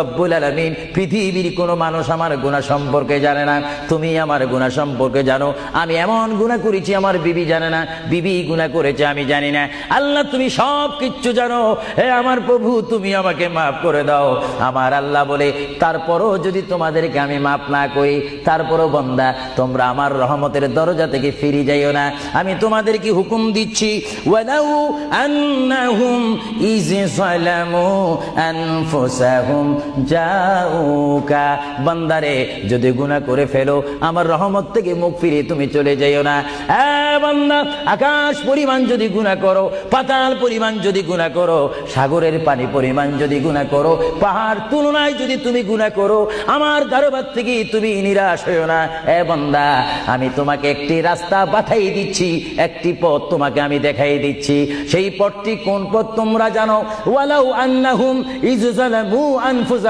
রব্বুল আলামিন, পৃথিবীর কোনো মানুষ আমার গুনাহ সম্পর্কে জানে না, তুমি আমার গুনাহ সম্পর্কে জানো। আমি এমন গুনাহ করেছি আমার বিবি জানে না, বিবি গুনাহ করেছে আমি জানি না। আল্লাহ তুমি সব কিচ্ছু জানো, হে আমার প্রভু তুমি আমাকে মাফ করে দাও। আমার আল্লাহ বলে, তারপরও যদি তোমাদেরকে আমি মাফ না করি, তারপরও বান্দা তোমরা আমার রহমতের দরজা থেকে ফিরে যাইও না। আমি তোমাদেরকে হুকুম দিচ্ছি, ওয়ালাউ আন্নাহুম ইয যালামু আনফুসাহুম জাউকা, বান্দারে যদি গুনাহ করে ফেলো আমার রহমত থেকে মুখ ফিরিয়ে তুমি চলে যাইও না। বান্দা, আকাশ পরিমাণ যদি গুনাহ করো, পাতাল পরিমাণ যদি গুনাহ করো, সাগরের পানি পরিমাণ যদি গুনাহ করো, পাহাড় তুলনায় যদি তুমি গুনাহ করো, আমার দরবার থেকে তুমি নিরাশ হইও না। বান্দা, আমি তোমাকে একটি রাস্তা পাঠাই দিচ্ছি, একটি পথ তোমাকে আমি দেখাই দিচ্ছি। সেই পথটি কোন পথ তোমরা জানো? ওয়ালাউ আন্নাহুম ইয যালামু আনফুসাহুম